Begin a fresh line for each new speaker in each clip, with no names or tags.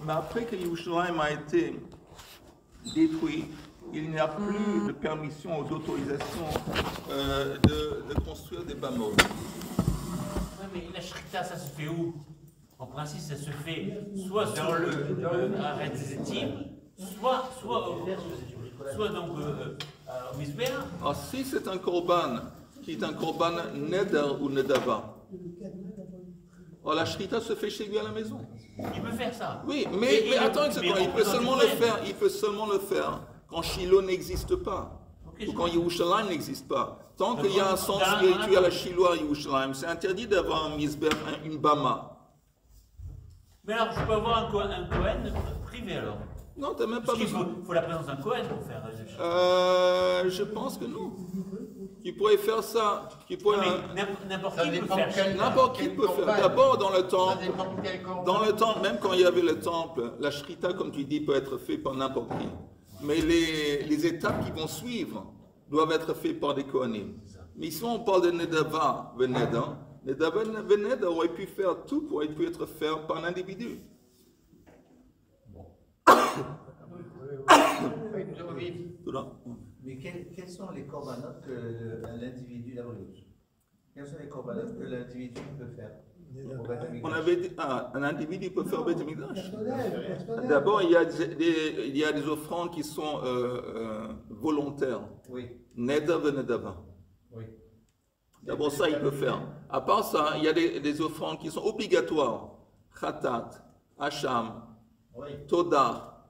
Mais après que Yerushalayim a été détruit, il n'y a plus de permission ou d'autorisation de construire des bamot.
Oui, mais la shrita, ça se fait où? En principe, ça se fait soit sur le arrêt des étimes, soit donc au Misbéa.
Alors si c'est un korban qui est un korban neder ou nedava, alors la shrita se fait chez lui à la maison.
Il peut faire ça.
Oui, mais attends une seconde, il peut seulement le faire quand Shiloh n'existe pas. Ou quand Yerushalayim n'existe pas. Tant qu'il y a un sens spirituel à Shiloh à Yerushalayim, c'est interdit d'avoir un misber, une bama.
Mais alors, je peux avoir un Kohen privé alors?
Non, tu n'as même pas besoin.
Il faut la présence d'un Kohen pour faire.
Je pense que non. Tu pourrais faire ça.
N'importe qui peut faire.
N'importe qui peut faire. D'abord dans le temple, même quand il y avait le temple, la shrita, comme tu dis, peut être faite par n'importe qui. Mais les étapes qui vont suivre doivent être faites par des Kohanim. Mais ici, on parle de Nedava Veneda. Nedava Veneda aurait pu faire tout pour être fait par un individu.
Mais quels sont les corbanotes que l'individu Quels sont les corbanotes que l'individu peut faire?
On avait dit, un individu peut faire Beth Mikdash. D'abord, il y a des offrandes qui sont volontaires.
Oui.
Neda Venedava.
Oui.
D'abord, ça, il peut faire. À part ça, il y a des offrandes qui sont obligatoires. Khatat, Hacham,
Oui.
Toda,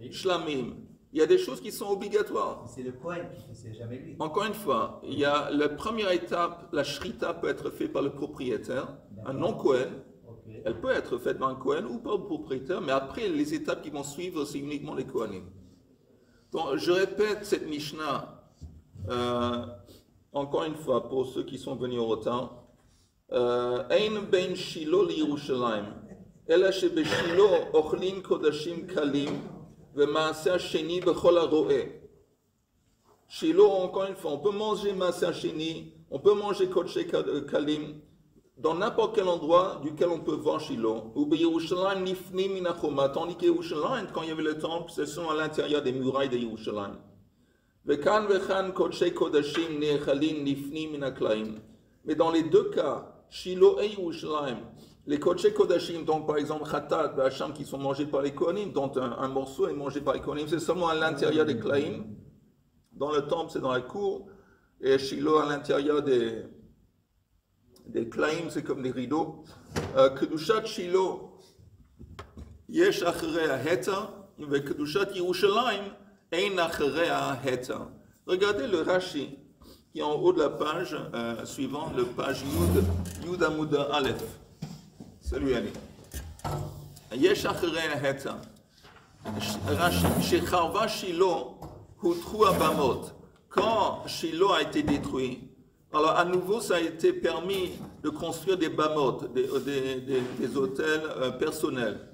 Oui.
Shlamim. Il y a des choses qui sont obligatoires.
C'est le Kohen qui fait, c'est jamais lui.
Encore une fois, il y a la première étape, la shrita peut être faite par le propriétaire, un non-Kohen.
Okay.
Elle peut être faite par un Kohen ou par le propriétaire, mais après, les étapes qui vont suivre, c'est uniquement les Kohanim. Donc, je répète cette Mishnah, encore une fois, pour ceux qui sont venus en retard. Ein ben Shiloh li Yerushalayim, ela shebe Shiloh ochlin kodashim kalim, ve'maaseh sheni bechol haro'eh. Shiloh, encore une fois, on peut manger maaseh sheni, on peut manger kodashim kalim, dans n'importe quel endroit duquel on peut voir Shiloh. Ou Yerushalayim nifni minachoma, tandis que Yerushalayim, quand il y avait le temple, c'est seulement à l'intérieur des murailles de Yerushalayim. Vekan vechan kodshei kodashim nechalin nifni minaklaim. Mais dans les deux cas, Shiloh et Yerushalayim, les kodshei kodashim, donc par exemple Khatat, Hacham, qui sont mangés par les Kohanim, dont un morceau est mangé par les Kohanim, c'est seulement à l'intérieur des klaim. Dans le temple, c'est dans la cour, et Shiloh à l'intérieur des klaim, c'est comme des rideaux. Kedushat Shiloh, yesh achrei heta, ve kedushat Yerushalayim, ein achrei heta. Regardez le Rashi qui est en haut de la page suivante, le page Yud Amud Aleph. Celui-là. Yesh achrei heta. Rashi, shecharva Shiloh hutru abamot. Quand Shiloh a été détruit, alors à nouveau, ça a été permis de construire des bamot, des hôtels personnels.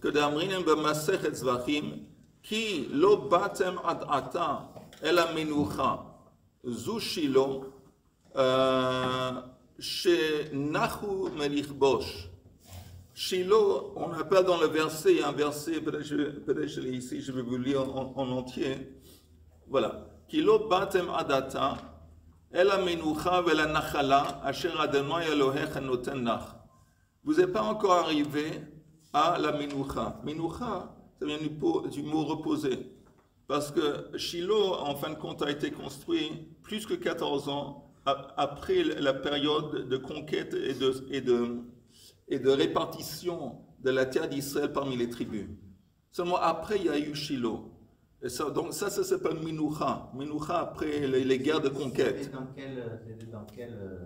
Que d'amrinem b'masechet zvachim, qui lo batem ad ata el amenucha, zu Shiloh, shenachu melichbosh. Shiloh, on appelle dans le verset, il y a un verset, peut-être je l'ai ici, je vais vous lire en entier. Voilà. Qui lo batem ad ata, vous n'êtes pas encore arrivé à la Menoucha. Menoucha, ça vient du mot reposer. Parce que Shiloh, en fin de compte, a été construit plus que 14 ans après la période de conquête et de répartition de la terre d'Israël parmi les tribus. Seulement après, il y a eu Shiloh. Et ça, donc ça s'appelle Minoucha. Minoucha après les guerres de conquête.
C'était dans quel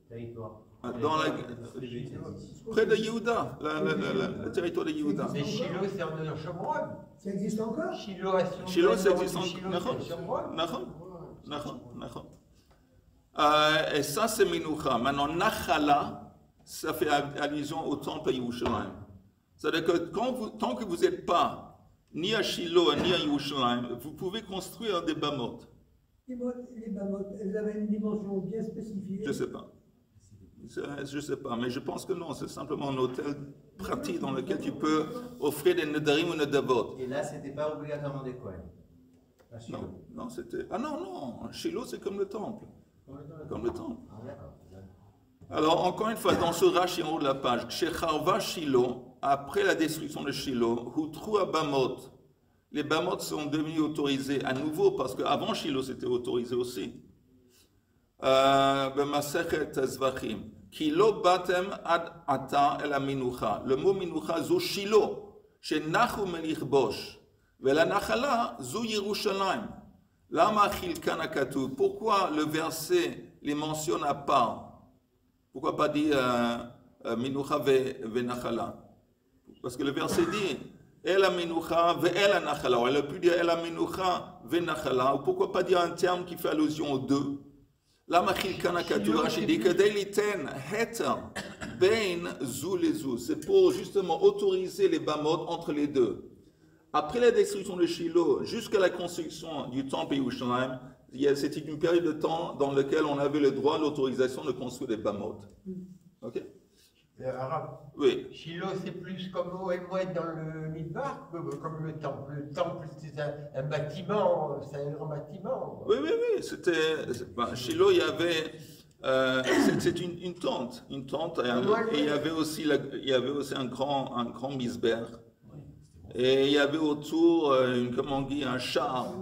territoire?
Près de Yehuda, le territoire de Yehuda.
Mais Shiloh, c'est en Shomron.
Ça existe encore?
Shiloh,
ça existe encore. Et ça, c'est Minoucha. Maintenant, Nachala, ça fait allusion au temple à Yerushalayim. C'est-à-dire que tant que vous n'êtes pas ni à Shiloh, ni à Yerushalayim, vous pouvez construire des bamot.
Les bamot, elles avaient une dimension bien spécifique.
Je ne sais pas, mais je pense que non, c'est simplement un hôtel pratique dans lequel tu peux offrir des nedarim ou nedavot.
Et là, c'était pas obligatoirement des Kohen. À Shiloh.
Non, non, c'était... Ah non, non, Shiloh c'est comme le temple. Comme le temple.
Ah, d'accord.
Alors, encore une fois, dans ce Rashi en haut de la page, chez Charva Shiloh, après la destruction de Shiloh, Houtru Abamot, les Bamot sont devenus autorisés à nouveau, parce qu'avant Shiloh c'était autorisé aussi. B'masechet Zvachim, ki lo batem ad ata el aminucha. Le mot minucha zo Shiloh, chez Nachum Melichbosh, vela nachala zo Yerushalayim. Lama chilkan akatu. Pourquoi le verset les mentionne à part? Pourquoi pas dire Minucha ve Nachala? Parce que le verset dit El Minucha ve El Nachala. Elle aurait pu dire El Minucha ve Nachala. Ou pourquoi pas dire un terme qui fait allusion aux deux? La Machil Kanakatu Rashi dit que Deliten Heter Bein Zu les Zu. C'est pour justement autoriser les Bamot entre les deux. Après la destruction de Shiloh, jusqu'à la construction du temple Yerushalayim, c'était une période de temps dans laquelle on avait le droit, l'autorisation de construire des Bamot. Ok?
Arabe.
Oui.
Shiloh, c'est plus comme Moed dans le Midbar, comme le temple. Le temple, c'est un bâtiment, c'est un grand bâtiment.
Oui, oui, oui. C'était. Shiloh, il y avait. C'est une tente. Une tente. Et il y avait aussi, un grand misber. Et il y avait autour, comment on dit, un char.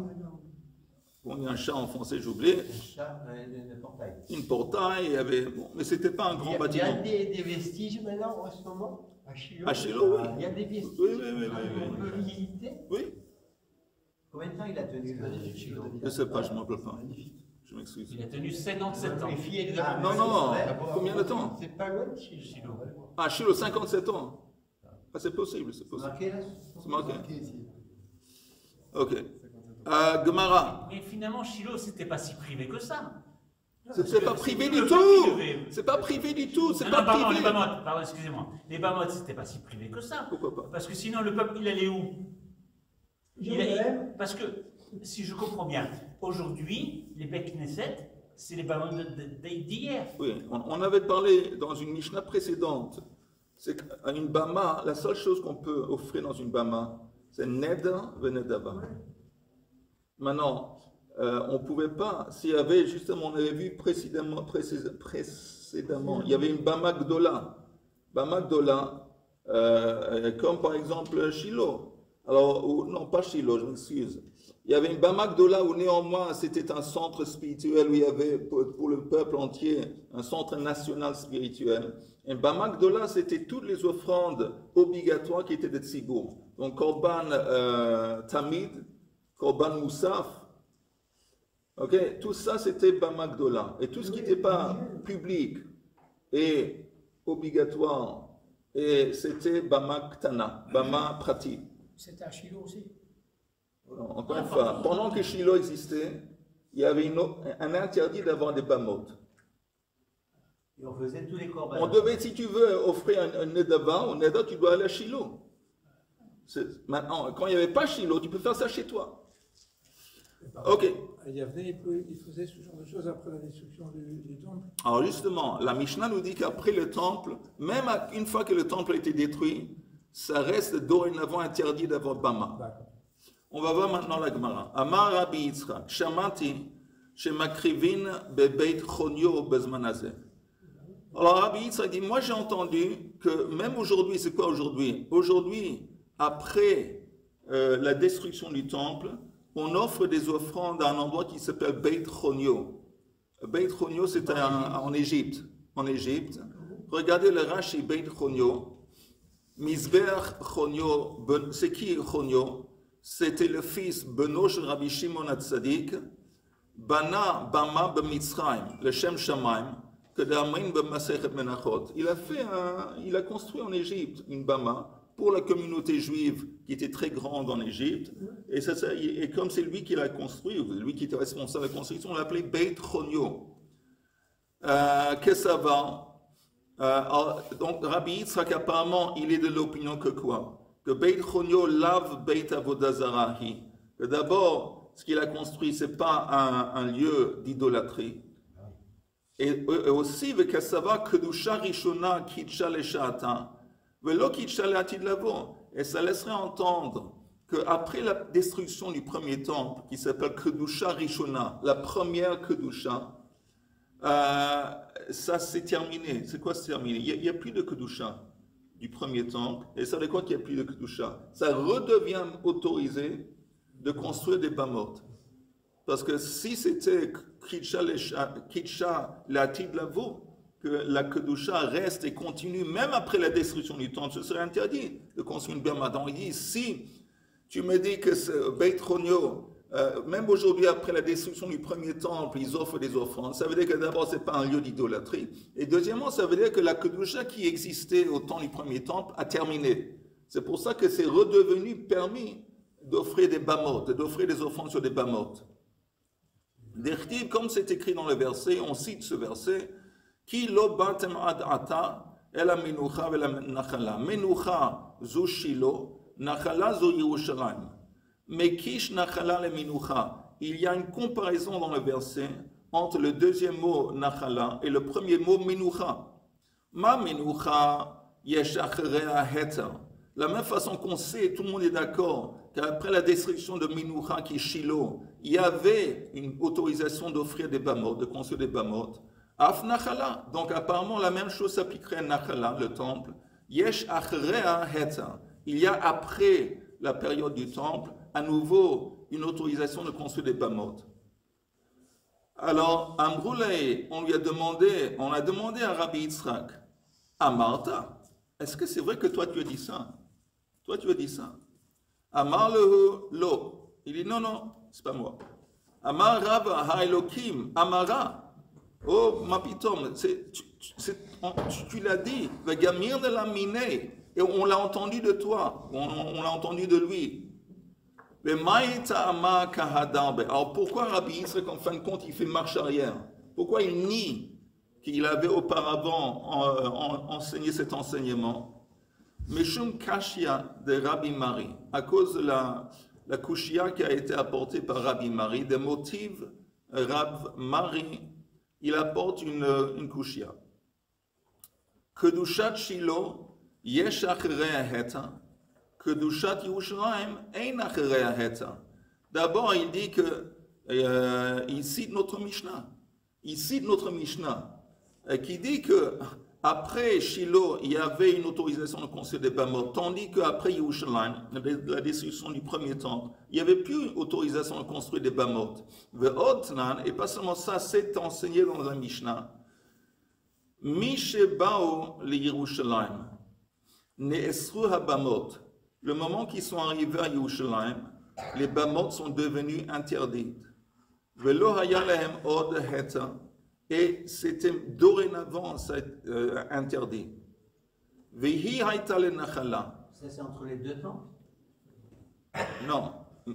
On dit un chat en français, j'ai oublié.
Un portail.
Une portail, il y avait. Bon, mais c'était pas un grand bâtiment.
Il y a des vestiges maintenant en ce moment à Shiloh.
À Shiloh, oui.
Il y a des vestiges.
Oui, oui, oui, oui,
On peut visiter.
Oui.
Combien de temps il a tenu le Shiloh?
Je ne sais pas, je ne m'en rappelle pas. Je m'excuse.
Il a tenu 57 ans.
Les filles, elles
Ah,
Non, non, combien de temps?
C'est pas loin de Shiloh.
Shiloh.
Ah, Shiloh, 57 ans. Ah, c'est possible, c'est possible.
Marqué là?
C'est marqué. Ok. Gemara.
Mais finalement, Shiloh, c'était pas si privé que ça.
C'est pas privé du
Le
tout.
peuple, il devait-
C'est pas privé du tout. C'est
Non,
pas
non, pardon,
privé.
les Bamotes, pardon, excusez-moi. Les Bamotes, c'était pas si privé que ça.
Pourquoi pas?
Parce que sinon, le peuple, il allait où?
Jérusalem.
Parce que, si je comprends bien, aujourd'hui, les Beth Knesset, c'est les Bamotes d'hier.
Oui, on avait parlé dans une Mishnah précédente. C'est qu'à une Bama, la seule chose qu'on peut offrir dans une Bama, c'est Neda Venedava. Maintenant, on ne pouvait pas, s'il y avait justement, on avait vu précédemment, il y avait une Bama Gdola. Bama Gdola, comme par exemple Shiloh. Alors, non, pas Shiloh, je m'excuse. Il y avait une Bama Gdola où néanmoins c'était un centre spirituel où il y avait pour le peuple entier un centre national spirituel. Et Bama Gdola, c'était toutes les offrandes obligatoires qui étaient de Tzibour. Donc, Korban Tamid, Korban Moussaf, ok, tout ça c'était Bama Gdola. Et tout ce qui n'était pas public et obligatoire, et c'était Bama Ktana, Bama pratique.
C'était à Shiloh aussi.
Encore une fois, pendant que Shiloh existait, il y avait un interdit d'avoir des Bamot.
Et on faisait tous les corbans.
On devait, si tu veux offrir un Nedava, un Neda, tu dois aller à Shiloh. Maintenant, quand il n'y avait pas Shiloh, tu peux faire ça chez toi. Ok.
Yavne, il faisait ce genre de choses après la destruction du temple.
Alors justement, la Mishnah nous dit qu'après le temple, même une fois que le temple a été détruit, ça reste dorénavant interdit d'avoir Bama.
D'accord.
On va voir maintenant la Gemara. Amar Rabbi Yitzchak, Shamati, Shemakrivin bebeit chonio bezmanazeh. Alors Rabbi Yitzchak dit, moi j'ai entendu que même aujourd'hui, c'est quoi aujourd'hui? Aujourd'hui, après la destruction du temple, on offre des offrandes à un endroit qui s'appelle Beit Chonio. Beit Chonio, c'est en Égypte. En Égypte. Regardez le Rashi Beit Chonio. Misber Chonio, c'est qui Chonio? C'était le fils Benosh Rabbi Shimon HaTzadik, Bana Bama B'Mitzrayim, le Shem Shamaim, que d'Amrin B'Masechet Menachot. Il a construit en Égypte une Bama pour la communauté juive qui était très grande en Égypte. Et comme c'est lui qui l'a construit, lui qui était responsable de la construction, on l'appelait Beit Chonio. Qu'est-ce que ça va? Donc Rabbi Yitzhak, apparemment, il est de l'opinion que quoi? Que Beit Chonio lave Beit Avodazarahi. Que d'abord, ce qu'il a construit, ce n'est pas un lieu d'idolâtrie. Et aussi, Vekasava Kedusha Rishona Kitcha Leshata. Et ça laisserait entendre qu'après la destruction du premier temple, qui s'appelle Kedusha Rishona, la première Kedusha, ça s'est terminé. C'est quoi c'est terminé? Il n'y a plus de Kedusha du premier temple. Et ça veut dire quoi qu'il n'y a plus de Kedusha? Ça redevient autorisé de construire des Bamot. Parce que si c'était Kitcha Latid Lavo, que la Kedusha reste et continue, même après la destruction du temple, ce serait interdit de construire une Bama. Donc il dit, si tu me dis que ce Beit Honio, même aujourd'hui après la destruction du premier temple, ils offrent des offrandes, ça veut dire que d'abord ce n'est pas un lieu d'idolâtrie, et deuxièmement ça veut dire que la Kedusha qui existait au temps du premier temple a terminé. C'est pour ça que c'est redevenu permis d'offrir des Bamot, d'offrir des offrandes sur des Bamot. D'Echtiv, comme c'est écrit dans le verset, on cite ce verset, Ki lo batem ad ata, ela menucha vela nachala. Menucha zu Shilo, nachala zu Yerushalayim. Mekish nachala le menucha. Il y a une comparaison dans le verset entre le deuxième mot nachala et le premier mot menucha. Ma menucha yesh acharea heter. La même façon qu'on sait, tout le monde est d'accord, qu'après la destruction de Menucha qui est Shiloh, il y avait une autorisation d'offrir des bamot, de construire des bamot. Af nachala. Donc apparemment la même chose s'appliquerait à Nachala, le temple. Yesh achrea heta. Il y a après la période du temple, à nouveau une autorisation de construire des bamot. Alors, Amroulaye, on a demandé à Rabbi Yitzhak, Amarta, est-ce que c'est vrai que toi tu as dit ça? Toi tu as dit ça. Amar lehu lo. Il dit non, c'est pas moi. Amar Rava ha-Elokim, Amara. Oh, ma pitom, tu l'as dit, le gamir de la minée, et on l'a entendu de toi, on l'a entendu de lui. Alors pourquoi Rabbi Yitzhak, en fin de compte, il fait marche arrière? Pourquoi il nie qu'il avait auparavant enseigné cet enseignement? Meshum Kashia de Rabbi Mari, à cause de la Kushia qui a été apportée par Rabbi Mari, des motifs Rav Mari, il apporte une kushia. Kedushat Shiloh, yesh acharea heta. Kedushat Yerushalayim, ein acharea heta. D'abord, il dit que, il cite notre Mishnah. Il cite notre Mishnah, qui dit que après Shiloh, il y avait une autorisation de construire des bamot, tandis qu'après Yerushalayim, la destruction du premier temple, il n'y avait plus autorisation de construire des bamot. Et pas seulement ça, c'est enseigné dans la Mishnah. Mishebao le Yerushalayim, ne'esru ha-bamot. Le moment qu'ils sont arrivés à Yerushalayim, les bamot sont devenus interdites. Velo haya lahem od heta. Et c'était dorénavant interdit. Vehi haïta le nachala.
Ça, c'est entre les deux temps?
Non.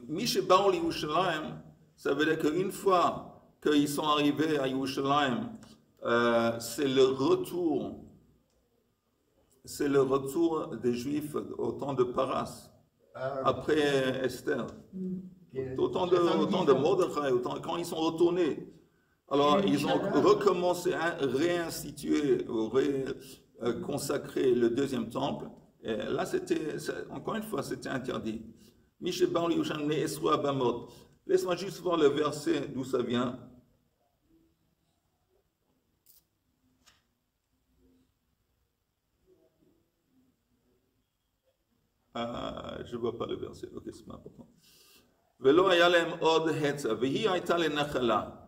Mishebao Yerushalayim, ça veut dire qu'une fois qu'ils sont arrivés à Yerushalayim, c'est le retour des Juifs au temps de Paras, après Esther. Au temps de Mordechai, quand ils sont retournés. Alors, ils ont recommencé à réinstituer, consacrer le deuxième temple. Et là, encore une fois, c'était interdit. Laisse-moi juste voir le verset d'où ça vient. Je ne vois pas le verset. Ok, c'est pas important. Velo hayalem od hetza, vehi haïta le nachala.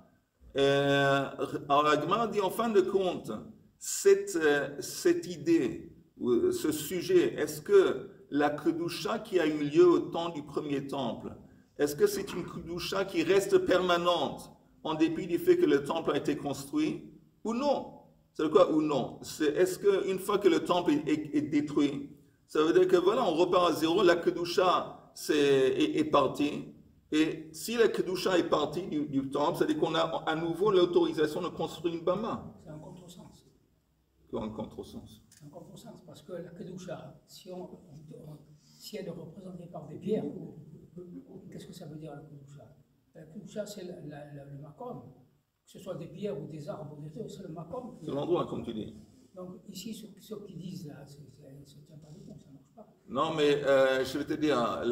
Alors la Gemara dit en fin de compte, cette idée, ce sujet, est-ce que la Kedusha qui a eu lieu au temps du premier temple, est-ce que c'est une Kedusha qui reste permanente en dépit du fait que le temple a été construit ou non? C'est quoi ou non? Est-ce qu'une fois que le temple est détruit, ça veut dire que voilà, on repart à zéro, la Kedusha est partie. Et si la Kedusha est partie du temple, c'est-à-dire qu'on a à nouveau l'autorisation de construire une Bama.
C'est un contresens.
Un contresens.
C'est un contresens, parce que la Kedusha, si elle est représentée par des pierres, qu'est-ce que ça veut dire la Kedusha? La Kedusha, c'est le makom. Que ce soit des pierres ou des arbres, c'est le makom.
C'est l'endroit, comme tu dis.
Donc ici, ceux qui disent là, ça ne tient pas du tout, ça ne marche pas.
Non, mais je vais te dire,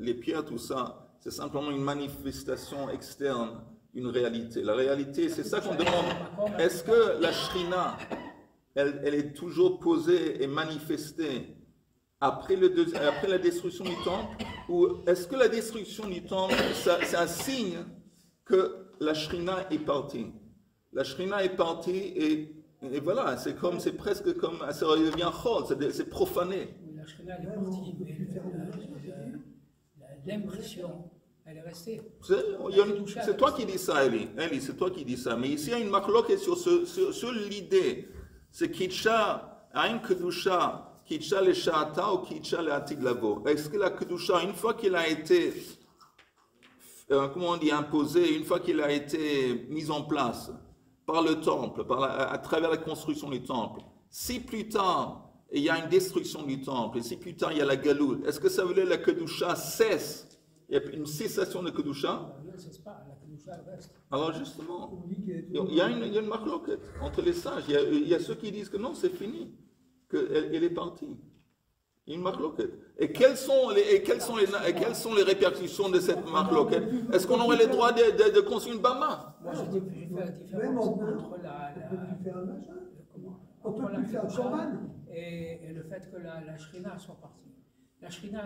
les pierres, tout ça, c'est simplement une manifestation externe d'une réalité. La réalité, c'est ça qu'on demande. Est-ce que la Shrina, elle est toujours posée et manifestée après la destruction du temple, ou est-ce que la destruction du temple, c'est un signe que la Shrina est partie? La Shrina est partie et voilà, c'est presque comme, ça devient chol, c'est profané.
La Shrina elle est partie, mais l'impression, elle est restée.
C'est toi qui dis ça, Eli. Eli, c'est toi qui dis ça. Mais ici, il y a une marloquette sur l'idée. C'est Kitcha, Ain Kedusha, Kitcha le Sha'ata ou Kitcha le Atig Lavo. Est-ce que la Kedusha, une fois qu'il a été, comment on dit, imposé, une fois qu'il a été mis en place par le temple, à travers la construction du temple, si plus tard il y a une destruction du temple, et si plus tard il y a la galoute, est-ce que ça veut dire que la Kedusha cesse? Il y a une cessation de Kedusha?
Elle ne cesse pas, la Kedusha reste.
Alors justement, il y a une marloquette entre les sages. Il y a ceux qui disent que non, c'est fini, qu'elle est partie. Il y a une marloquette. Et quelles sont les répercussions de cette marloquette? Est-ce qu'on aurait le droit de construire une bama?
Moi, je fais la différence entre la Kedusha et le fait que la Shrina soit partie. La Shrina,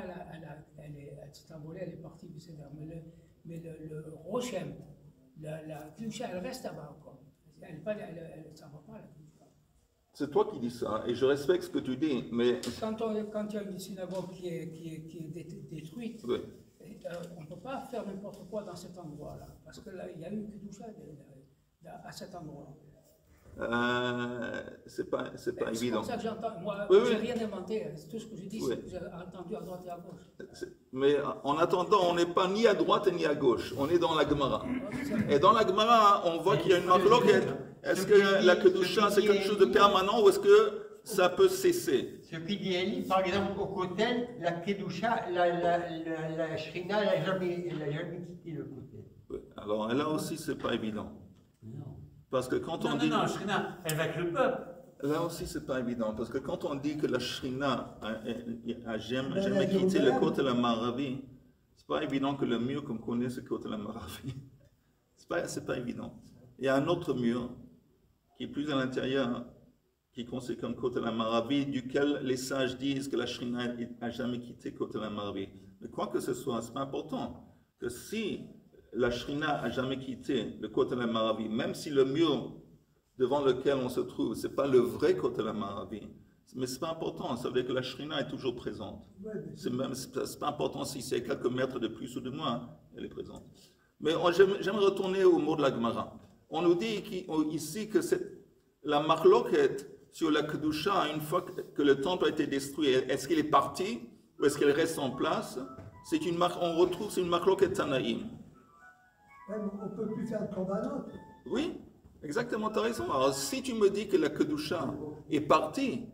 elle s'est envolée, elle est partie, mais le Rochem, la Kedusha, elle reste là-bas encore. Elle ne s'en va pas, la Kedusha.
C'est toi qui dis ça, et je respecte ce que tu dis, mais...
Quand il y a une synagogue qui est détruite, oui. On ne peut pas faire n'importe quoi dans cet endroit-là, parce qu'il y a eu une Kedusha à cet endroit.
C'est pas évident.
C'est comme ça que j'entends. Moi,
oui,
je n'ai rien inventé. C'est tout ce que je dis, c'est que j'ai entendu à droite et à gauche.
Mais en attendant, on n'est pas ni à droite ni à gauche. On est dans la Gemara. Et dans la Gemara, on voit qu'il y a une marloquette. Est-ce que la Kedusha, c'est quelque chose de permanent ou est-ce que ça peut cesser?
Ce qui dit Eli, par exemple, au Kotel, la Kedusha, la Shrina, elle n'a jamais quitté le Kotel.
Alors là aussi, c'est pas évident. Parce que quand on dit...
Non, Shrina, elle va avec le peuple.
Là aussi, c'est pas évident. Parce que quand on dit que la Shrina a jamais quitté le côté de la Maravi, c'est pas évident que le mur qu'on connaît, c'est le côté de la Maravi. C'est pas évident. Il y a un autre mur qui est plus à l'intérieur, qui est considéré comme côté de la Maravi, duquel les sages disent que la Shrina n'a jamais quitté le côté de la Maravi. Mais quoi que ce soit, c'est pas important. Que si la Shrina n'a jamais quitté le côté de la Maravi, même si le mur devant lequel on se trouve, ce n'est pas le vrai côté de la Maravi, mais ce n'est pas important, ça veut dire que la Shrina est toujours présente. Ce n'est pas important si c'est quelques mètres de plus ou de moins, elle est présente. Mais j'aimerais retourner au mot de la Gemara. On nous dit ici que la marloquette sur la Kedusha, une fois que le temple a été détruit, est-ce qu'elle est partie ou est-ce qu'elle reste en place? C'est une marloquette Tanaïm.
On ne peut plus faire de korbanot.
Oui, exactement, tu as raison. Alors, si tu me dis que la Kedusha est partie,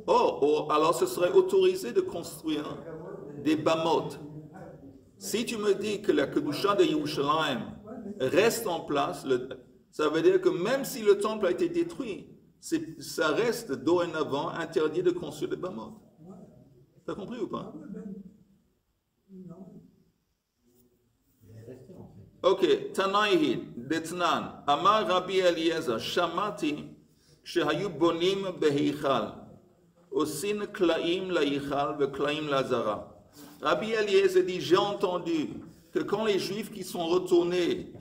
alors ce serait autorisé de construire des bamot. Si tu me dis que la Kedusha de Yerushalayim reste en place, ça veut dire que même si le temple a été détruit, ça reste dorénavant interdit de construire des bamot. Tu as compris ou pas? Ok, Tanaïhi, Detnan, Amar Rabbi Eliezer, Shamati, Shehayu Bonim Behichal, Osin Klaim Laichal, Ve Klaim Lazara. Rabbi Eliezer dit, j'ai entendu que quand les Juifs qui sont retournés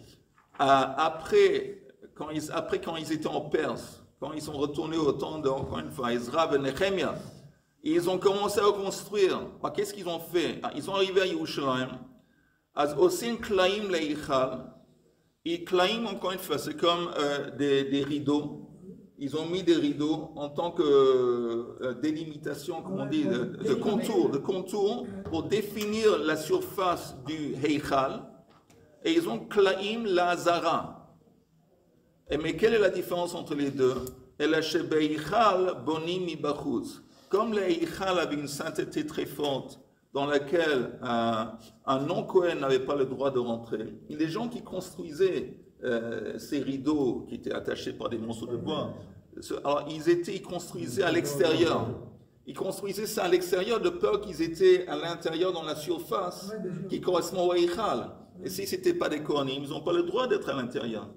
après quand ils étaient en Perse, quand ils sont retournés au temps de, encore une fois, Ezra et Nehemia, ils ont commencé à construire. Qu'est-ce qu'ils ont fait? Ils sont arrivés à Yerushalayim. As osin klaim leichal, et klaim encore une fois, c'est comme des rideaux. Ils ont mis des rideaux en tant que délimitation, comme on dit, de contour pour définir la surface du heichal. Et ils ont klaim lazara. Mais quelle est la différence entre les deux? Comme le heichal avait une sainteté très forte, dans laquelle un non-Kohen n'avait pas le droit de rentrer. Les gens qui construisaient ces rideaux qui étaient attachés par des morceaux de bois, Alors, ils construisaient à l'extérieur. Ils construisaient ça à l'extérieur de peur qu'ils étaient à l'intérieur dans la surface qui correspond au Eichal. Et si ce n'était pas des Kohanim, ils n'ont pas le droit d'être à l'intérieur.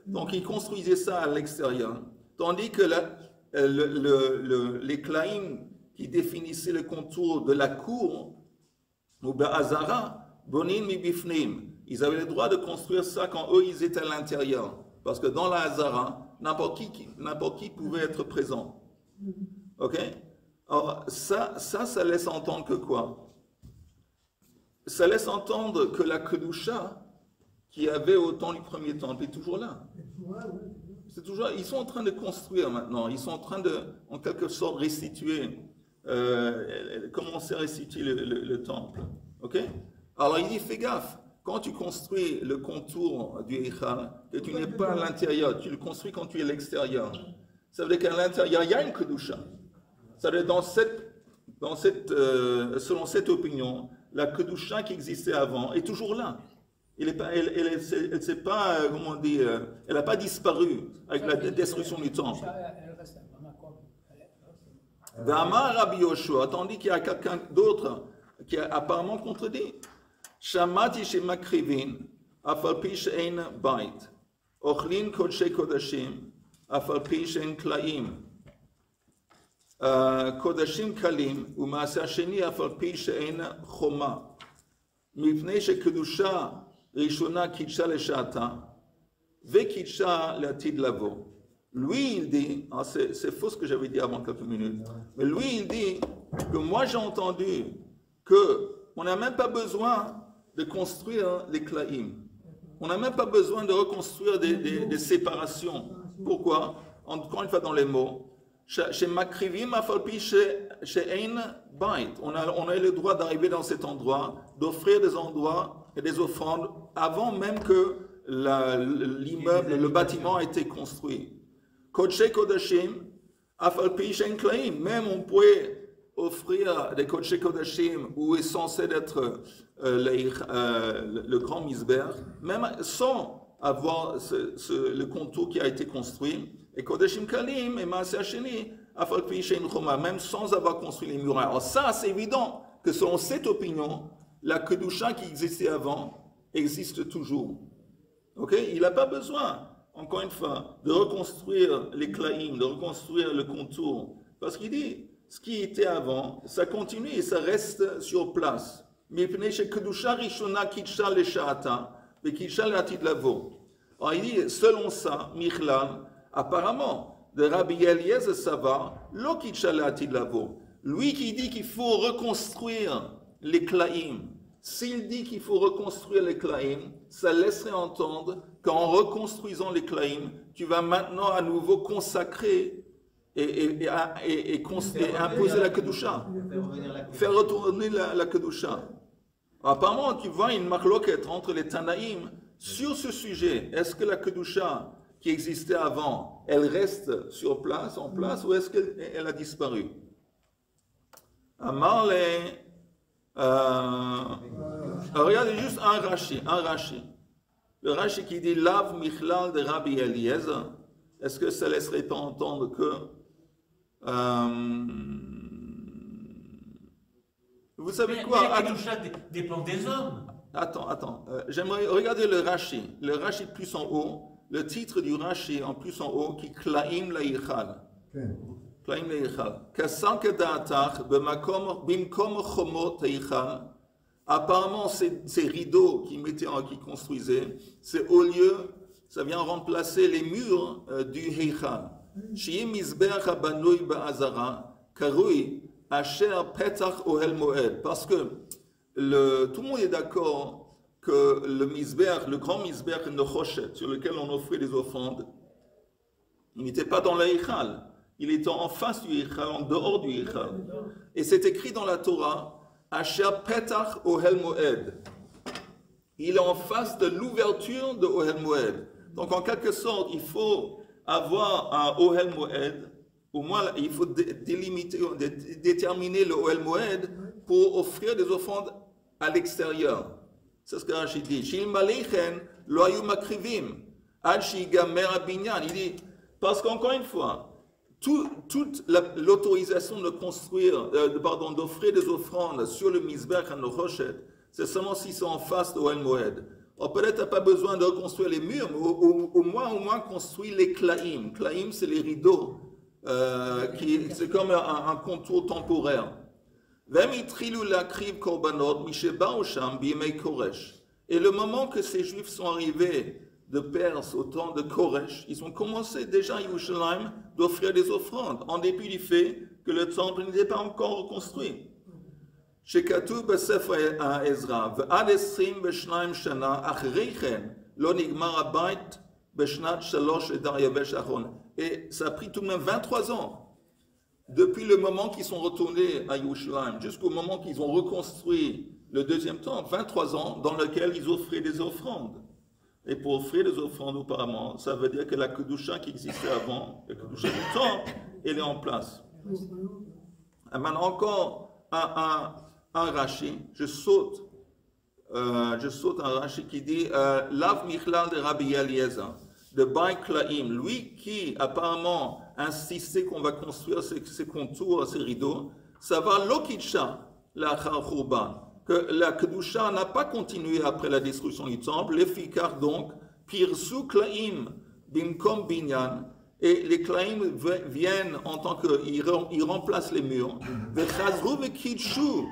Donc, ils construisaient ça à l'extérieur. Tandis que les Klaim qui définissaient le contour de la cour, ou Ba'azara, Bonin mi bifnim, ils avaient le droit de construire ça quand eux, ils étaient à l'intérieur. Parce que dans la Hazara, n'importe qui pouvait être présent. Ok? Alors, ça laisse entendre que quoi? Ça laisse entendre que la Kedusha qui avait au temps du premier temple est toujours là. C'est toujours, ils sont en train de construire maintenant. Ils sont en train de, en quelque sorte, restituer, commencer à restituer le temple. Ok? Alors, il dit, fais gaffe. Quand tu construis le contour du Eichal, que tu n'es pas à l'intérieur, tu le construis quand tu es à l'extérieur. Ça veut dire qu'à l'intérieur, il y a une Kedusha. Ça veut dire selon cette opinion, la Kedusha qui existait avant est toujours là. Elle n'a pas disparu avec la destruction du temple. V'amar Rabbi Yoshua, tandis qu'il y a quelqu'un d'autre qui a apparemment contredit. Shamati shemakrivin, afal pi she'ein bait, ochlin kodshei kodashim, afal pi she'ein klaim, kodashim kalim, u'maaseh hasheni afal pi she'ein choma, mipnei shekedusha rishona kitsha leshata, ve'kitsha le'atid lavo. Lui, il dit, c'est faux ce que j'avais dit avant quelques minutes, mais lui, il dit que moi j'ai entendu qu'on n'a même pas besoin de construire les klaim. On n'a même pas besoin de reconstruire des séparations. Pourquoi? Encore une fois dans les mots, chez Makrivim, chez Ein Bait, on a le droit d'arriver dans cet endroit, d'offrir des endroits et des offrandes avant même que l'immeuble, le bâtiment a été construit. Kodesh Kodashim, Afalpi Shein Klaim, même on pouvait offrir des Kodesh Kodashim où est censé être le grand misber, même sans avoir le contour qui a été construit, et Kodashim Kalim et Maaseh Hasheni, Afalpi Shein Choma, même sans avoir construit les murailles. Alors ça, c'est évident que selon cette opinion, la Kedusha qui existait avant existe toujours. Ok? Il n'a pas besoin, encore une fois, de reconstruire les klaim, de reconstruire le contour. Parce qu'il dit, ce qui était avant, ça continue et ça reste sur place. Mais alors il dit, selon ça, Michlal, apparemment, de Rabbi Eliezer Sava, lo kitcha le'atid lavo. Lui qui dit qu'il faut reconstruire les klaim, s'il dit qu'il faut reconstruire les klaim, ça laisserait entendre qu'en reconstruisant les klaim, tu vas maintenant à nouveau consacrer et imposer la kedusha, faire retourner la kedusha. Apparemment, tu vois une marloquette entre les Tanaïm sur ce sujet. Est-ce que la kedusha qui existait avant, elle reste en place, ou est-ce qu'elle a disparu? Amarle, regardez juste un Rashi. Le Rashi qui dit Lav Michlal de Rabbi Eliezer, est-ce que ça laisserait pas entendre que vous savez quoi?
La Kedusha dépend des hommes.
Attends. J'aimerais regarder le Rashi plus en haut, le titre du Rashi en plus en haut qui Klaim La'ichal. Klaim La'ichal. Kasanke da'atach bimkom chomot La'ichal. Apparemment, ces rideaux qui construisaient, c'est au lieu, ça vient remplacer les murs du Heichal. Shiyim mizbeach habanoui ba'azara, karui asher petach ohel moed. Parce que tout le monde est d'accord que le misbeach, le grand misbeach nechoshet, sur lequel on offrait des offrandes, il n'était pas dans le Heichal. Il était en face du Heichal, en dehors du Heichal. Et c'est écrit dans la Torah, Asher Petach Ohel Moed. Il est en face de l'ouverture de Ohel Moed. Donc en quelque sorte, il faut avoir un Ohel Moed, au moins il faut déterminer le Ohel Moed pour offrir des offrandes à l'extérieur. C'est ce que Rachid dit. Shil Maleichen lo ayu makrivim ad shigamer abinyan. Il dit, parce qu'encore une fois, toute l'autorisation de construire, d'offrir des offrandes sur le Mizbeach à Nechoshet, c'est seulement s'ils sont en face de Ohel Moed. Alors peut-être tu n'as pas besoin de reconstruire les murs, mais au moins construire les klaim. Klaim, c'est les rideaux, c'est comme un contour temporaire. Et le moment que ces Juifs sont arrivés de Perse au temps de Koresh, ils ont commencé déjà à Yerushalayim d'offrir des offrandes, en dépit du fait que le temple n'était pas encore reconstruit. שכתוב בספר עזרא, ועד 22 שנה אחרי כן לא נגמר הבית בשנת 3 לדריווש האחרון. Et ça a pris tout de même 23 ans, depuis le moment qu'ils sont retournés à Yerushalayim, jusqu'au moment qu'ils ont reconstruit le deuxième temple, 23 ans dans lequel ils offraient des offrandes. Et pour offrir des offrandes auparavant, ça veut dire que la Kedusha qui existait avant, la Kedusha du temple, elle est en place. Et maintenant encore un Rashi, je saute un Rashi qui dit Lav Michlal de Rabbi Eliezer, de Bai Klaim, lui qui apparemment insistait qu'on va construire ces contours, ces rideaux, ça va Lokitcha, la Khurban, que la Kedusha n'a pas continué après la destruction du temple, les Fikar donc, Pirsu Klaim, Bimkom Binyan, et les Klaim viennent en tant qu'ils remplacent les murs, Vechazru Vekitshu,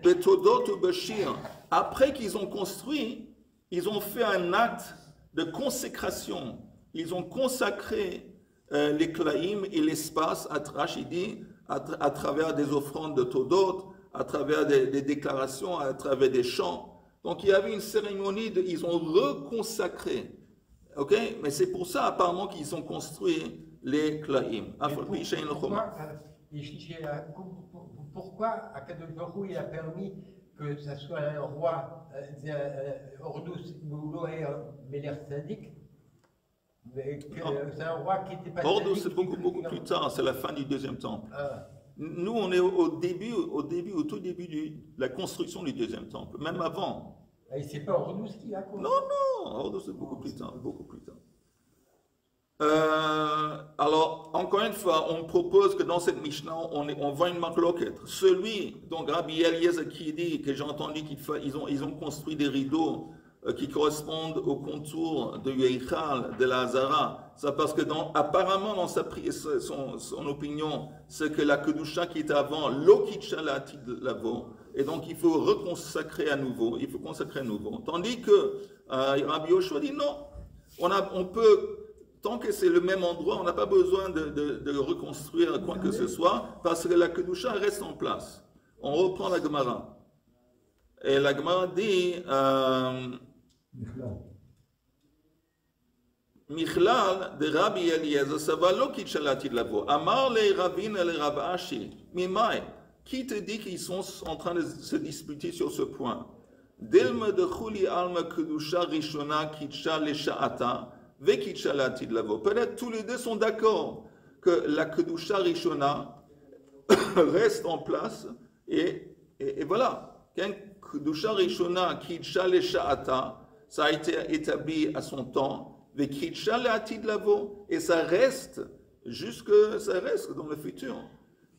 Betodot ou Bashir. Après qu'ils ont construit, ils ont fait un acte de consécration. Ils ont consacré les Klaim et l'espace, Rachidi, à travers des offrandes de Todot, à travers des déclarations, à travers des chants. Donc il y avait une cérémonie, ils ont reconsacré. Ok? Mais c'est pour ça apparemment qu'ils ont construit les Klaim.
Pourquoi Akadosh Baruch Hu, il a permis que ça soit un roi, Ordus Moulo et Meler Sadik, mais que c'est un roi qui n'était pas
Ordus, c'est beaucoup plus tard, c'est la fin du deuxième temple. Nous, on est au tout début de la construction du deuxième temple, même avant.
Et c'est pas Ordus qui a construit?
Non, Ordus, c'est beaucoup plus tard, alors, encore une fois, on propose que dans cette Mishnah, on voit une marloquette. Celui, donc Rabbi Eliezer qui dit, que j'ai entendu qu'ils ont construit des rideaux qui correspondent au contour de Yeichal, de la Hazara. Ça parce que apparemment, dans son opinion, c'est que la Kedusha qui était avant, l'Okitcha lavo, et donc il faut reconsacrer à nouveau, Tandis que Rabbi Yoshua dit non, on peut... Tant que c'est le même endroit, on n'a pas besoin de reconstruire quoi que ce soit, parce que la Kedusha reste en place. On reprend la Gemara. Et la Gemara dit Michlal de Rabbi Eliezer, ça va l'okitchalati de lavo. Amar le Ravin et le Rav Ashi, Mimai, qui te dit qu'ils sont en train de se disputer sur ce point? Dilma de Chuli Alma Kedusha Rishona Kitcha le Sha'ata. Peut-être tous les deux sont d'accord que la Kedusha Rishona reste en place et voilà. Kedusha Rishona Kitcha le Sha'ata, ça a été établi à son temps, Kitcha le Atid Lavo, et ça reste dans le futur.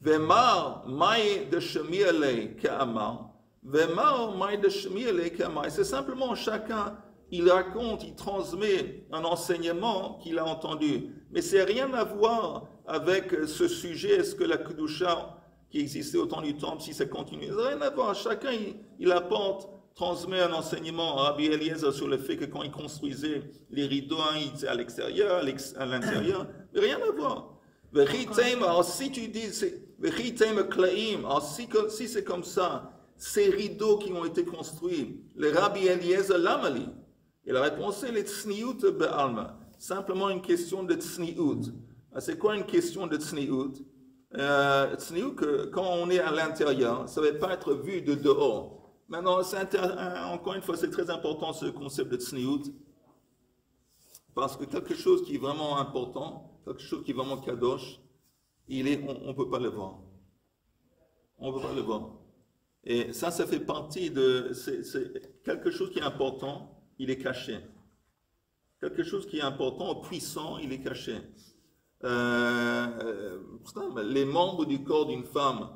Vemar Mai de Shemiele Ka'amar, Vemar Mai de Shemiele Ka'amar. C'est simplement chacun. Il raconte, il transmet un enseignement qu'il a entendu. Mais c'est rien à voir avec ce sujet, est-ce que la Kedusha qui existait au temps du temple, si ça continue, ça n'a rien à voir. Chacun, il apporte, transmet un enseignement à Rabbi Eliezer sur le fait que quand il construisait les rideaux, il était à l'extérieur, à l'intérieur, mais rien à voir. Alors si tu dis, alors si c'est comme ça, ces rideaux qui ont été construits, le Rabbi Eliezer Lamali, et la réponse est les tsniout be'alma. Simplement une question de tsniout. C'est quoi une question de tsniout? Tsniout, que quand on est à l'intérieur, ça ne va pas être vu de dehors. Maintenant, encore une fois, c'est très important ce concept de tsniout. Parce que quelque chose qui est vraiment important, quelque chose qui est vraiment kadosh, on ne peut pas le voir. On ne peut pas le voir. Et ça fait partie de... C'est quelque chose qui est important. Il est caché. Quelque chose qui est important, puissant, il est caché. les membres du corps d'une femme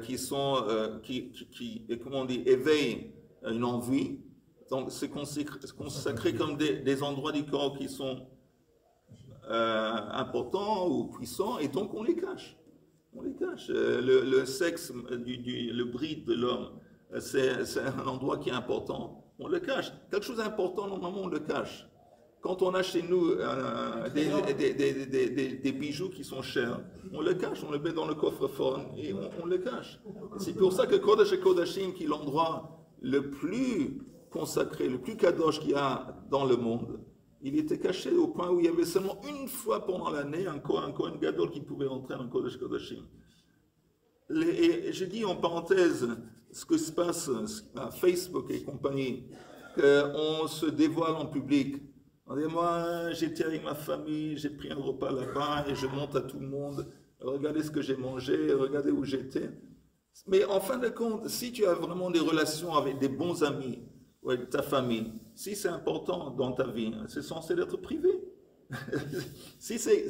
qui comment on dit, éveillent une envie, donc c'est consacré comme des endroits du corps qui sont importants ou puissants, et donc on les cache. On les cache. Le sexe, le bride de l'homme, c'est un endroit qui est important. On le cache. Quelque chose d'important, normalement, on le cache. Quand on a chez nous des bijoux qui sont chers, on le cache, on le met dans le coffre-fort et on le cache. C'est pour ça que Kodesh et Kodashim, qui est l'endroit le plus consacré, le plus kadosh qu'il y a dans le monde, il était caché au point où il y avait seulement une fois pendant l'année un Kohen Gadol qui pouvait entrer dans Kodesh Kodashim. Et je dis en parenthèse ce que se passe à Facebook et compagnie, qu'on se dévoile en public. On dit, moi, j'étais avec ma famille, j'ai pris un repas là-bas et je montre à tout le monde, regardez ce que j'ai mangé, regardez où j'étais. Mais en fin de compte, si tu as vraiment des relations avec des bons amis, ou avec ta famille, si c'est important dans ta vie, c'est censé être privé. Si c'est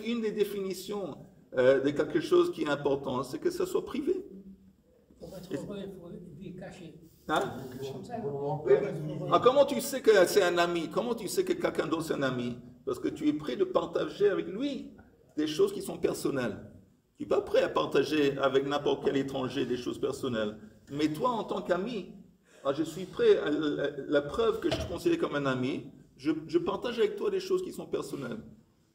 une des définitions de quelque chose qui est important, c'est que ça soit privé.
Pour être heureux, il faut vivre caché.
Hein?
Comme ça.
Comment tu sais que c'est un ami? Comment tu sais que quelqu'un d'autre c'est un ami? Parce que tu es prêt de partager avec lui des choses qui sont personnelles. Tu n'es pas prêt à partager avec n'importe quel étranger des choses personnelles. Mais toi, en tant qu'ami, je suis prêt, la preuve que je te considère comme un ami, je partage avec toi des choses qui sont personnelles.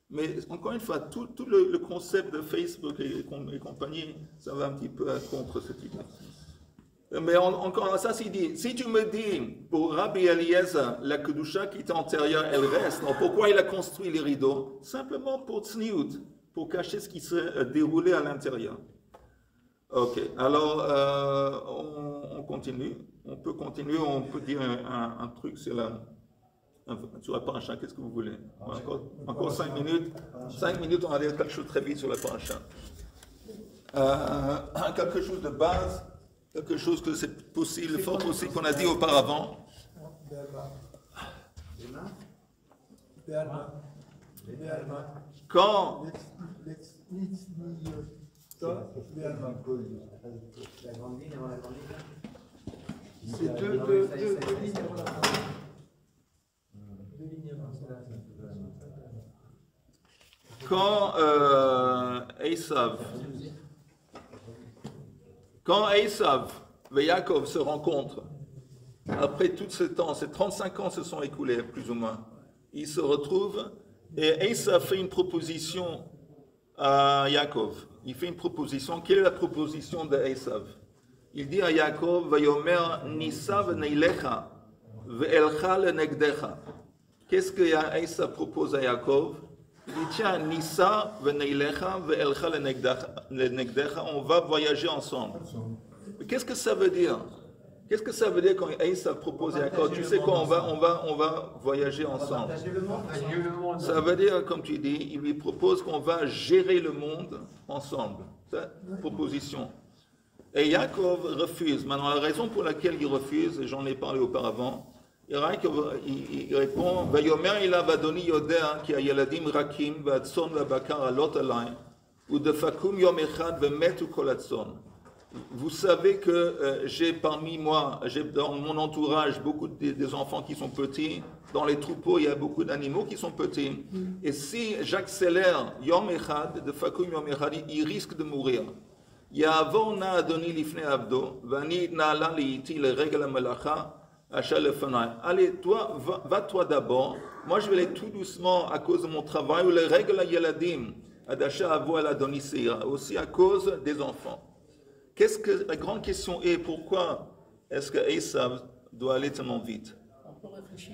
Mais encore une fois, tout le concept de Facebook et compagnie, ça va un petit peu contre ce type. Mais encore ça, c'est dit, si tu me dis, pour Rabbi Eliezer, la Kedusha qui est antérieure, elle reste. Alors pourquoi il a construit les rideaux? Simplement pour Tzniut, pour cacher ce qui se déroulait à l'intérieur. Ok, alors on continue. On peut continuer, on peut dire un truc sur la paracha. Qu'est-ce que vous voulez? Encore 5 minutes. 5 minutes, on va dire quelque chose très vite sur la paracha. Quelque chose de base. Quelque chose que c'est possible, fort possible qu'on a dit auparavant. Quand
c'est deux lignes avant la fin. Deux lignes avant la fin.
Quand Esav et Yaakov se rencontrent, après tout ce temps, ces 35 ans se sont écoulés, plus ou moins, ils se retrouvent et Esav fait une proposition à Yaakov. Il fait une proposition. Quelle est la proposition de Esav? Il dit à Yaakov, Vayomer Nisa v'neilecha ve'elcha lenegdecha. Qu'est-ce que Esav propose à Yaakov? Il dit, tiens, Nisa v'neilecha ve'elcha lenegdecha, on va voyager ensemble. Mais qu'est-ce que ça veut dire? Qu'est-ce que ça veut dire quand Esav propose à Yaakov? Tu sais quoi, on va voyager ensemble. Ça veut dire, comme tu dis, il lui propose qu'on va gérer le monde ensemble. C'est une proposition. Et Yaakov refuse. Maintenant, la raison pour laquelle il refuse, et j'en ai parlé auparavant, il répond, Vayomer ilav Adoni yodea ki hayeladim rakim v'atson v'abakar alot alay u'defakum yom echad v'metu kol atson. Vous savez que j'ai parmi moi, j'ai dans mon entourage beaucoup des enfants qui sont petits. Dans les troupeaux, il y a beaucoup d'animaux qui sont petits. Et si j'accélère yom echad, defakum yom echad, ils risquent de mourir. Ya'avor na Adoni lifnei avdo v'ani na'ala li'iti leregel ha'melacha. Allez, toi, va-toi d'abord. Moi, je vais aller tout doucement à cause de mon travail. Ou les règles à Yeladim, Adasha avo al Adonisira, aussi à cause des enfants. Qu'est-ce que la grande question est? Pourquoi est-ce que Esav doit aller tellement vite?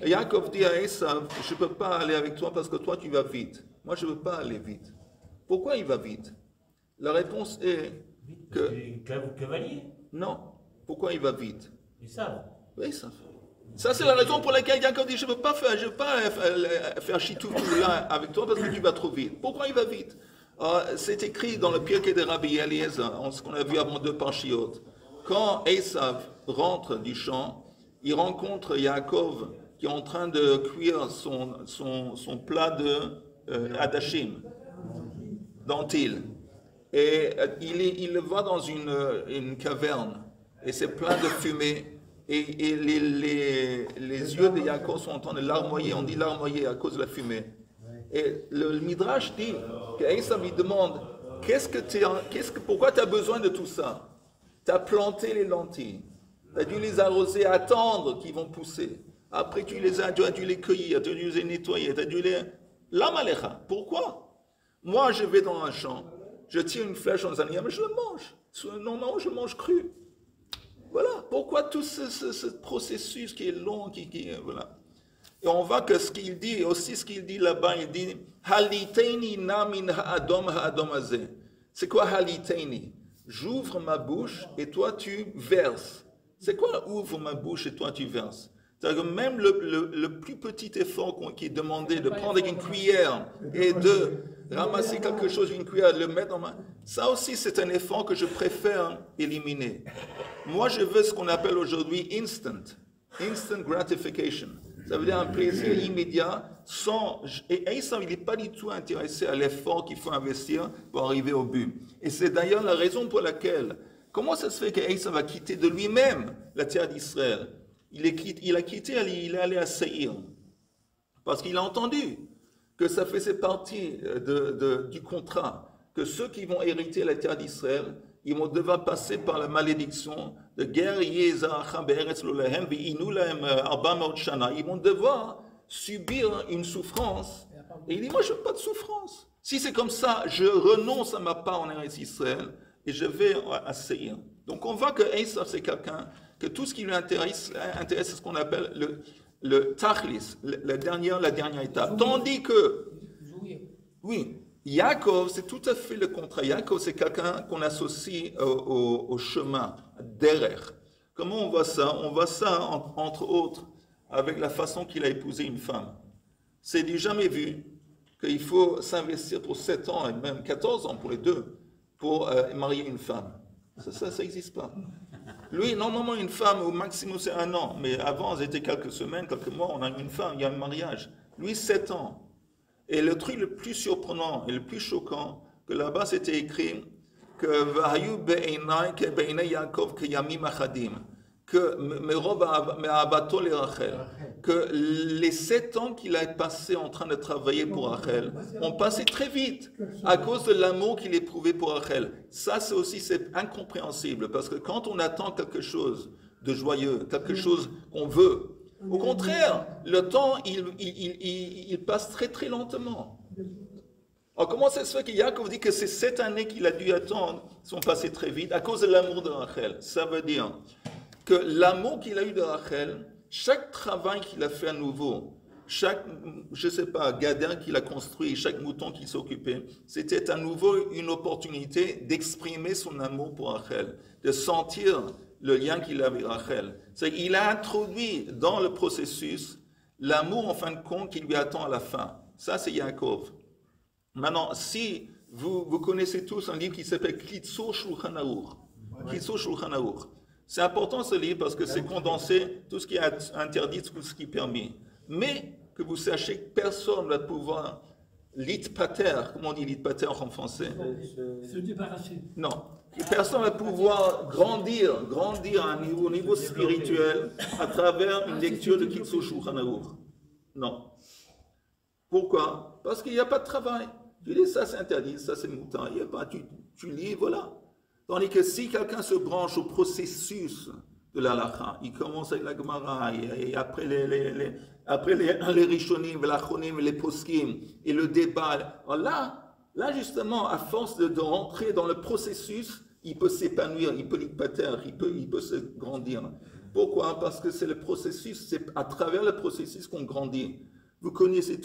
Yaakov dit à Esav, je ne peux pas aller avec toi parce que toi, tu vas vite. Moi, je ne veux pas aller vite. Pourquoi il va vite? La réponse est que...
Cavalier?
Non. Pourquoi il va vite?
Esav.
Oui, ça c'est la raison pour laquelle Yaakov dit je ne veux pas faire chitouf là avec toi parce que tu vas trop vite. Pourquoi il va vite? C'est écrit dans le Pirkei de Rabbi Eliezer, ce qu'on a vu avant 2 Parashiot. Quand Esav rentre du champ, il rencontre Yaakov qui est en train de cuire son plat Adashim, dentil. Et il le voit dans une caverne, et c'est plein de fumée, et les yeux de Yaakov sont en train de larmoyer, on dit larmoyer à cause de la fumée. Et le Midrash dit qu'Esav lui demande, pourquoi tu as besoin de tout ça? Tu as planté les lentilles, tu as dû les arroser, attendre qu'ils vont pousser. Après tu as dû les cueillir, tu as dû les nettoyer, tu as dû les... L'amalecha, pourquoi? Moi je vais dans un champ, je tire une flèche dans un animal, je le mange. Non, je mange cru. Voilà, pourquoi tout ce processus qui est long, voilà. Et on voit que ce qu'il dit, aussi ce qu'il dit là-bas, il dit Haliteini na min ha'adom ha'adom hazeh. C'est quoi Haliteini? J'ouvre ma bouche et toi tu verses. C'est quoi ouvre ma bouche et toi tu verses? C'est-à-dire que même le plus petit effort qui est demandé de prendre une cuillère et de ramasser quelque chose, une cuillère, de le mettre dans ma... Ça aussi c'est un effort que je préfère éliminer. Moi je veux ce qu'on appelle aujourd'hui instant gratification. Ça veut dire un plaisir immédiat et Esav, il n'est pas du tout intéressé à l'effort qu'il faut investir pour arriver au but. Et c'est d'ailleurs la raison pour laquelle, comment ça se fait qu'Esav a quitté de lui-même la terre d'Israël? Il est allé à Seir. Parce qu'il a entendu que ça faisait partie du contrat, que ceux qui vont hériter la terre d'Israël, ils vont devoir passer par la malédiction de guerre. Ils vont devoir subir une souffrance. Et il dit, moi je ne veux pas de souffrance. Si c'est comme ça, je renonce à ma part en Eretz Israël et je vais à Seir. Donc on voit que Esav c'est quelqu'un que tout ce qui lui intéresse c'est ce qu'on appelle le tachlis, la dernière étape. Tandis que, oui, Yaakov, c'est tout à fait le contraire. Yaakov, c'est quelqu'un qu'on associe au chemin, derrière. Comment on voit ça? On voit ça, entre autres, avec la façon qu'il a épousé une femme. C'est du jamais vu qu'il faut s'investir pour 7 ans, et même 14 ans pour les deux, pour marier une femme. Ça n'existe pas. Lui, normalement, une femme, au maximum, c'est 1 an. Mais avant, c'était quelques semaines, quelques mois, on a une femme, il y a un mariage. Lui, 7 ans. Et le truc le plus surprenant et le plus choquant, que là-bas, c'était écrit que que les 7 ans qu'il a passé en train de travailler pour Rachel ont passé très vite à cause de l'amour qu'il éprouvait pour Rachel. Ça, c'est incompréhensible parce que quand on attend quelque chose de joyeux, quelque chose qu'on veut, au contraire, le temps, il passe très très lentement. Alors comment ça se fait que Yaakov dit que ces 7 années qu'il a dû attendre sont passées très vite à cause de l'amour de Rachel? Ça veut dire que l'amour qu'il a eu de Rachel, chaque travail qu'il a fait à nouveau, chaque, je sais pas, gadin qu'il a construit, chaque mouton qu'il s'occupait, c'était à nouveau une opportunité d'exprimer son amour pour Rachel, de sentir le lien qu'il a avec Rachel. Il a introduit dans le processus l'amour en fin de compte qui lui attend à la fin. Ça, c'est Yaakov. Maintenant, si vous connaissez tous un livre qui s'appelle Kitzur Shulchan Aruch. Kitzur Shulchan Aruch. C'est important ce livre parce que c'est condensé tout ce qui est interdit, tout ce qui est permis. Mais que vous sachiez que personne ne va pouvoir litpater, comment on dit litpater en français?
Se débarrasser.
Non. Personne ne va pouvoir grandir à au niveau spirituel à travers une lecture de Kitzur Shulchan Aruch. Non. Pourquoi? Parce qu'il n'y a pas de travail. Tu dis ça c'est interdit, ça c'est mouton. Il y a pas, tu lis, voilà. Tandis que si quelqu'un se branche au processus de l'halakha, il commence avec la Gemara, et après les Rishonim, les Achonim, les Poskim, et le débat. Alors là justement, à force de rentrer dans le processus, il peut s'épanouir, il peut il peut se grandir. Pourquoi? Parce que c'est le processus, c'est à travers le processus qu'on grandit. Vous connaissez,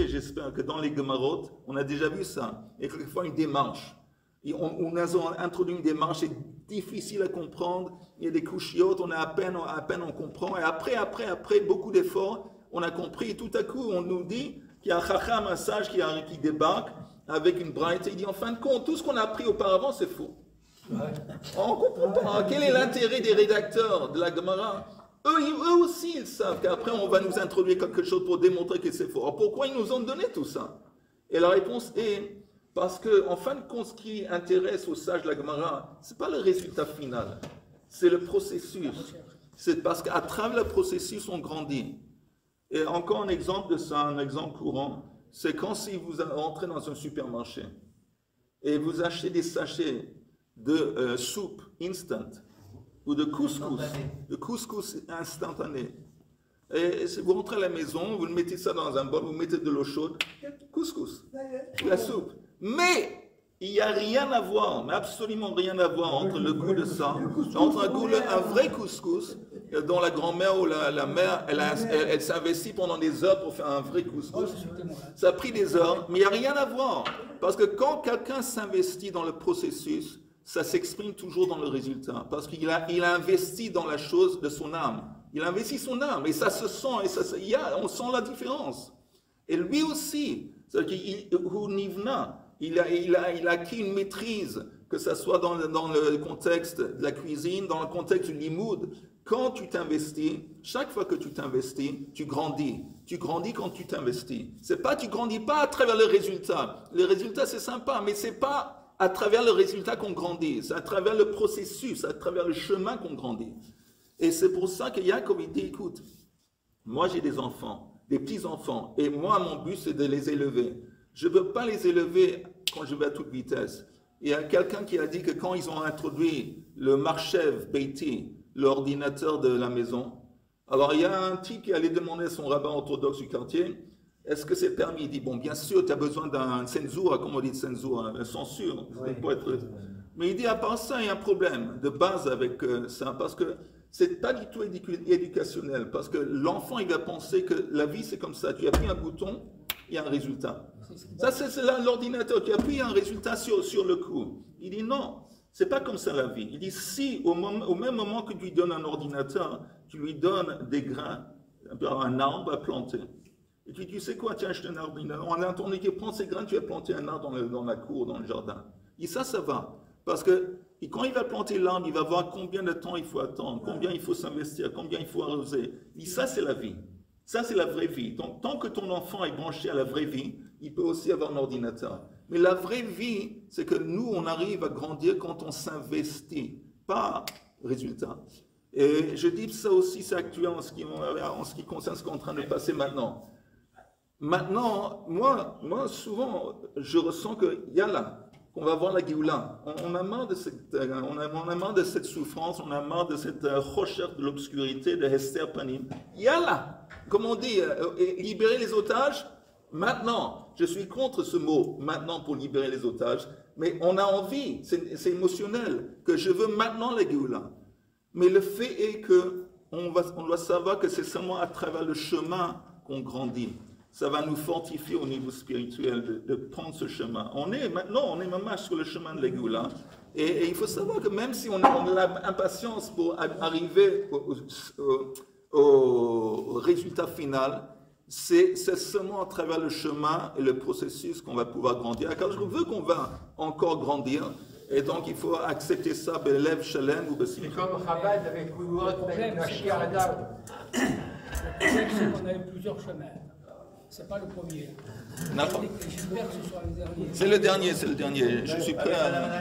j'espère, que dans les Gemarot, on a déjà vu ça. Et quelquefois une démarche. Et on a introduit une démarche, c'est difficile à comprendre. Il y a des couchiotes, on a à peine on comprend. Et après beaucoup d'efforts, on a compris. Et tout à coup, on nous dit qu'il y a un chacham, un sage qui débarque avec une braïta. Il dit en fin de compte, tout ce qu'on a appris auparavant, c'est faux. On ne comprend pas. Quel est l'intérêt des rédacteurs de la Gemara? Eux aussi, ils savent qu'après, on va nous introduire quelque chose pour démontrer que c'est faux. Alors pourquoi ils nous ont donné tout ça? Et la réponse est parce que, en fin de compte, ce qui intéresse aux sages de la Gemara, ce n'est pas le résultat final, c'est le processus. C'est parce qu'à travers le processus, on grandit. Et encore un exemple de ça, un exemple courant, c'est quand si vous entrez dans un supermarché et vous achetez des sachets de soupe instant ou de couscous instantané. Et si vous rentrez à la maison, vous mettez ça dans un bol, vous mettez de l'eau chaude, couscous, la soupe. Mais il n'y a rien à voir, mais absolument rien à voir entre le goût de ça, entre un vrai couscous, dont la grand-mère ou la mère, elle s'investit pendant des heures pour faire un vrai couscous. Ça a pris des heures, mais il n'y a rien à voir. Parce que quand quelqu'un s'investit dans le processus, ça s'exprime toujours dans le résultat. Parce qu'il a investi dans la chose de son âme. Il a investi son âme, et ça se sent, et on sent la différence. Et lui aussi, il a acquis une maîtrise, que ce soit dans le contexte de la cuisine, dans le contexte du limoud. Quand tu t'investis, chaque fois que tu t'investis, tu grandis. Tu grandis quand tu t'investis. Tu grandis pas à travers le résultat. Le résultat, c'est sympa, mais c'est pas à travers le résultat qu'on grandit. C'est à travers le processus, à travers le chemin qu'on grandit. Et c'est pour ça que Yaakov, il dit, écoute, moi j'ai des enfants, des petits-enfants, et moi, mon but, c'est de les élever. Je ne veux pas les élever quand je vais à toute vitesse. Il y a quelqu'un qui a dit que quand ils ont introduit le Marchev Beiti, l'ordinateur de la maison, alors il y a un type qui allait demander à son rabbin orthodoxe du quartier, est-ce que c'est permis? Il dit, bon, bien sûr, tu as besoin d'un censura, comme on dit censura, censure, pour être... Mais il dit, à part ça, il y a un problème de base avec ça, parce que c'est pas du tout éducationnel, parce que l'enfant, il va penser que la vie, c'est comme ça. Tu appuies un bouton, il y a un résultat. Ça, c'est l'ordinateur. Tu appuies un résultat sur le coup. Il dit non, c'est pas comme ça la vie. Il dit si, au même moment que tu lui donnes un ordinateur, tu lui donnes des grains, un arbre à planter. Et puis tu sais quoi, tu as acheté un arbre, on a entendu qu'il prend ces grains, tu vas planter un arbre dans la cour, dans le jardin. Et ça va. Parce que quand il va planter l'arbre, il va voir combien de temps il faut attendre, combien il faut s'investir, combien il faut arroser. Et ça, c'est la vie. Ça, c'est la vraie vie. Donc, tant que ton enfant est branché à la vraie vie, il peut aussi avoir un ordinateur. Mais la vraie vie, c'est que nous, on arrive à grandir quand on s'investit, pas résultat. Et je dis ça aussi, c'est actuel en ce qui concerne ce qu'on est en train de passer maintenant. Maintenant, moi souvent, je ressens qu'il y a là, qu'on va voir la Géoula. On a marre de cette souffrance, on a marre de cette recherche de l'obscurité, de Hester Panim. Yalla, comme on dit, libérer les otages, maintenant. Je suis contre ce mot, maintenant, pour libérer les otages, mais on a envie, c'est émotionnel, que je veux maintenant la Géoula. Mais le fait est qu'on doit savoir que c'est seulement à travers le chemin qu'on grandit. Ça va nous fortifier au niveau spirituel de prendre ce chemin. On est même sur le chemin de l'Égoula. Et il faut savoir que même si on a l'impatience pour arriver au résultat final, c'est seulement à travers le chemin et le processus qu'on va pouvoir grandir. Car je veux qu'on va encore grandir. Et donc il faut accepter ça, belev shalem ou
c'est comme Chabad avec Koulout, la Chiarada.
Le problème, c'est qu'on a eu plusieurs chemins. C'est pas le premier. J'espère que ce soit le dernier.
C'est le dernier. Je suis prêt à...